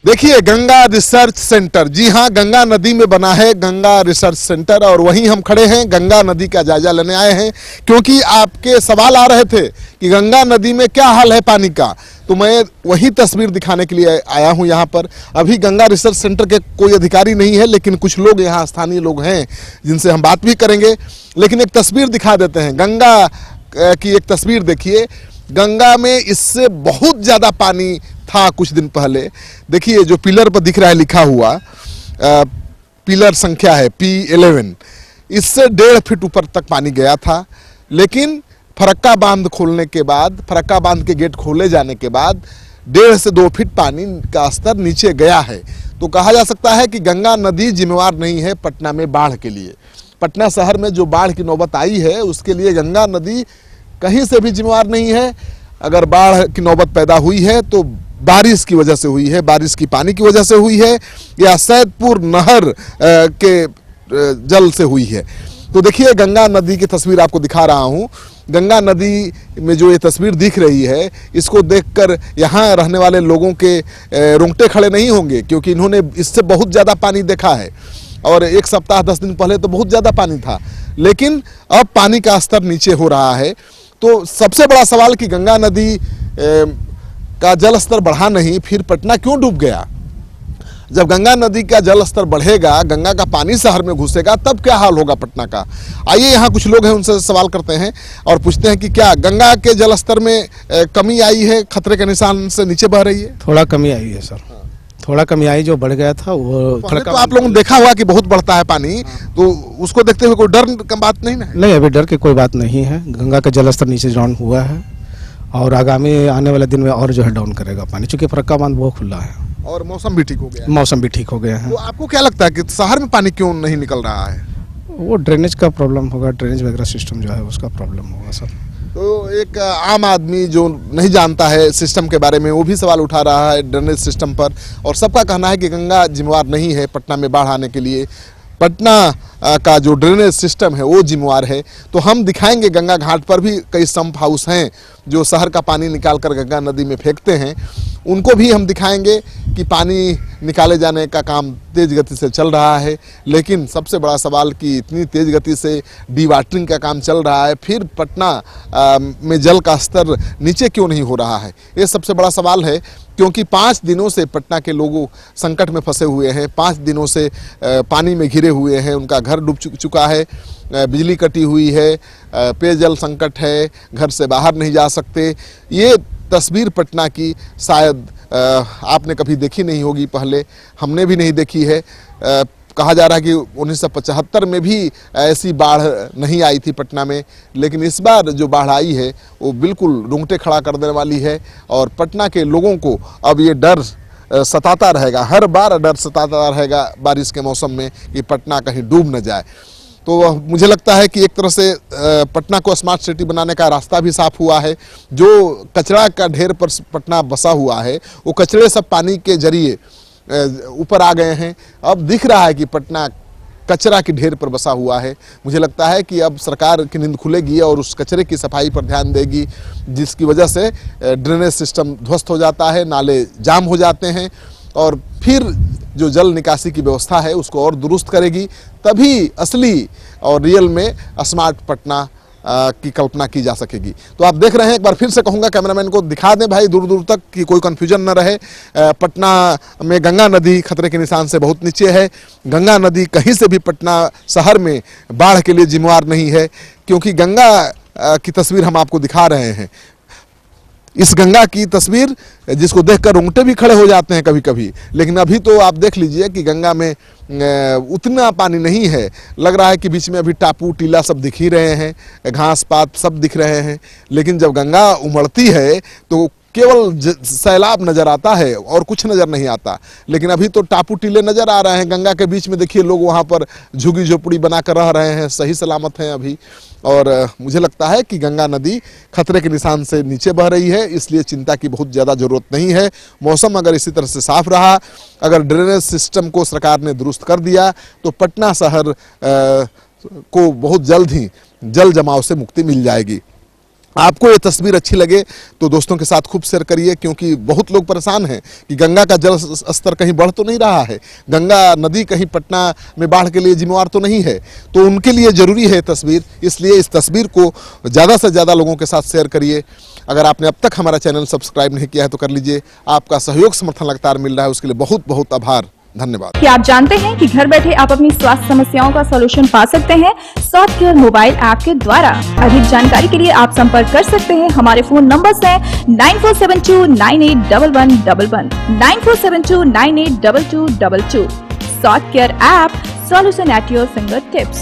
देखिए Ganga research centre, जी हाँ, गंगा नदी में बना है गंगा रिसर्च सेंटर और वहीं हम खड़े हैं, गंगा नदी का जायजा लेने आए हैं क्योंकि आपके सवाल आ रहे थे कि गंगा नदी में क्या हाल है पानी का। तो मैं वही तस्वीर दिखाने के लिए आया हूं यहाँ पर। अभी गंगा रिसर्च सेंटर के कोई अधिकारी नहीं है, लेकिन कुछ लोग यहाँ स्थानीय लोग हैं जिनसे हम बात भी करेंगे। लेकिन एक तस्वीर दिखा देते हैं, गंगा की एक तस्वीर देखिए। गंगा में इससे बहुत ज़्यादा पानी था कुछ दिन पहले। देखिए जो पिलर पर दिख रहा है लिखा हुआ, पिलर संख्या है P11, इससे 1.5 फीट ऊपर तक पानी गया था। लेकिन फरक्का बांध खोलने के बाद, फरक्का बांध के गेट खोले जाने के बाद 1.5 से 2 फीट पानी का स्तर नीचे गया है। तो कहा जा सकता है कि गंगा नदी जिम्मेवार नहीं है पटना में बाढ़ के लिए। पटना शहर में जो बाढ़ की नौबत आई है उसके लिए गंगा नदी कहीं से भी जिम्मेवार नहीं है। अगर बाढ़ की नौबत पैदा हुई है तो बारिश की वजह से हुई है, बारिश की पानी की वजह से हुई है या सैदपुर नहर के जल से हुई है। तो देखिए गंगा नदी की तस्वीर आपको दिखा रहा हूँ। गंगा नदी में जो ये तस्वीर दिख रही है, इसको देखकर यहाँ रहने वाले लोगों के रोंगटे खड़े नहीं होंगे, क्योंकि इन्होंने इससे बहुत ज़्यादा पानी देखा है। और 1 सप्ताह 10 दिन पहले तो बहुत ज़्यादा पानी था, लेकिन अब पानी का स्तर नीचे हो रहा है। तो सबसे बड़ा सवाल कि गंगा नदी का जल स्तर बढ़ा नहीं, फिर पटना क्यों डूब गया? जब गंगा नदी का जल स्तर बढ़ेगा, गंगा का पानी शहर में घुसेगा, तब क्या हाल होगा पटना का? आइए यहाँ कुछ लोग हैं, उनसे सवाल करते हैं और पूछते हैं कि क्या गंगा के जल स्तर में कमी आई है, खतरे के निशान से नीचे बह रही है? थोड़ा कमी आई है सर, थोड़ा कमी आई। जो बढ़ गया था वो तो आप लोगों ने देखा हुआ कि बहुत बढ़ता है पानी, तो उसको देखते हुए कोई डर की बात नहीं ना? नहीं, अभी डर की कोई बात नहीं है। गंगा का जल स्तर नीचे डाउन हुआ है और आगामी आने वाले दिन में और जो है डाउन करेगा पानी, चूंकि फरक्का बांध बहुत खुला है और मौसम भी ठीक हो गया। मौसम भी ठीक हो गया है। तो आपको क्या लगता है कि शहर में पानी क्यों नहीं निकल रहा है? वो ड्रेनेज का प्रॉब्लम होगा, ड्रेनेज वगैरह सिस्टम जो है उसका प्रॉब्लम होगा सर। तो एक आम आदमी जो नहीं जानता है सिस्टम के बारे में, वो भी सवाल उठा रहा है ड्रेनेज सिस्टम पर, और सबका कहना है कि गंगा जिम्मेवार नहीं है पटना में बाढ़ आने के लिए। पटना का जो ड्रेनेज सिस्टम है वो जिम्मेवार है। तो हम दिखाएंगे गंगा घाट पर भी कई सम्प हाउस हैं जो शहर का पानी निकाल कर गंगा नदी में फेंकते हैं, उनको भी हम दिखाएंगे कि पानी निकाले जाने का काम तेज़ गति से चल रहा है। लेकिन सबसे बड़ा सवाल कि इतनी तेज़ गति से डीवाटरिंग का काम चल रहा है, फिर पटना में जल का स्तर नीचे क्यों नहीं हो रहा है, ये सबसे बड़ा सवाल है। क्योंकि 5 दिनों से पटना के लोग संकट में फंसे हुए हैं, 5 दिनों से पानी में घिरे हुए हैं, उनका घर डूब चुका है, बिजली कटी हुई है, पेयजल संकट है, घर से बाहर नहीं जा सकते। ये तस्वीर पटना की शायद आपने कभी देखी नहीं होगी, पहले हमने भी नहीं देखी है। कहा जा रहा है कि 1975 में भी ऐसी बाढ़ नहीं आई थी पटना में, लेकिन इस बार जो बाढ़ आई है वो बिल्कुल रोंगटे खड़ा कर देने वाली है। और पटना के लोगों को अब ये डर सताता रहेगा, हर बार डर सताता रहेगा बारिश के मौसम में कि पटना कहीं डूब न जाए। तो मुझे लगता है कि एक तरह से पटना को स्मार्ट सिटी बनाने का रास्ता भी साफ हुआ है। जो कचरा का ढेर पर पटना बसा हुआ है, वो कचरे सब पानी के जरिए ऊपर आ गए हैं। अब दिख रहा है कि पटना कचरा के ढेर पर बसा हुआ है। मुझे लगता है कि अब सरकार की नींद खुलेगी और उस कचरे की सफाई पर ध्यान देगी, जिसकी वजह से ड्रेनेज सिस्टम ध्वस्त हो जाता है, नाले जाम हो जाते हैं, और फिर जो जल निकासी की व्यवस्था है उसको और दुरुस्त करेगी। तभी असली और रियल में स्मार्ट पटना की कल्पना की जा सकेगी। तो आप देख रहे हैं, एक बार फिर से कहूँगा कैमरामैन को दिखा दें भाई दूर दूर तक कि कोई कन्फ्यूजन न रहे। पटना में गंगा नदी खतरे के निशान से बहुत नीचे है। गंगा नदी कहीं से भी पटना शहर में बाढ़ के लिए जिम्मेवार नहीं है, क्योंकि गंगा की तस्वीर हम आपको दिखा रहे हैं। इस गंगा की तस्वीर जिसको देखकर रोंगटे भी खड़े हो जाते हैं कभी कभी, लेकिन अभी तो आप देख लीजिए कि गंगा में उतना पानी नहीं है। लग रहा है कि बीच में अभी टापू टीला सब दिख ही रहे हैं, घास पात सब दिख रहे हैं। लेकिन जब गंगा उमड़ती है तो केवल सैलाब नज़र आता है और कुछ नज़र नहीं आता। लेकिन अभी तो टापू टीले नज़र आ रहे हैं गंगा के बीच में। देखिए लोग वहाँ पर झुग्गी झोपड़ी बनाकर रह रहे हैं, सही सलामत हैं अभी। और मुझे लगता है कि गंगा नदी खतरे के निशान से नीचे बह रही है, इसलिए चिंता की बहुत ज़्यादा ज़रूरत नहीं है। मौसम अगर इसी तरह से साफ रहा, अगर ड्रेनेज सिस्टम को सरकार ने दुरुस्त कर दिया, तो पटना शहर को बहुत जल्द ही जल जमाव से मुक्ति मिल जाएगी। आपको ये तस्वीर अच्छी लगे तो दोस्तों के साथ खूब शेयर करिए, क्योंकि बहुत लोग परेशान हैं कि गंगा का जल स्तर कहीं बढ़ तो नहीं रहा है, गंगा नदी कहीं पटना में बाढ़ के लिए जिम्मेवार तो नहीं है। तो उनके लिए ज़रूरी है तस्वीर, इसलिए इस तस्वीर को ज़्यादा से ज़्यादा लोगों के साथ शेयर करिए। अगर आपने अब तक हमारा चैनल सब्सक्राइब नहीं किया है तो कर लीजिए। आपका सहयोग समर्थन लगातार मिल रहा है, उसके लिए बहुत बहुत आभार, धन्यवाद। क्या आप जानते हैं कि घर बैठे आप अपनी स्वास्थ्य समस्याओं का सलूशन पा सकते हैं सॉफ्ट केयर मोबाइल ऐप के द्वारा। अधिक जानकारी के लिए आप संपर्क कर सकते हैं। हमारे फोन नंबर्स हैं 9472981111, 9472982222। Soft care app, solution at your finger tips.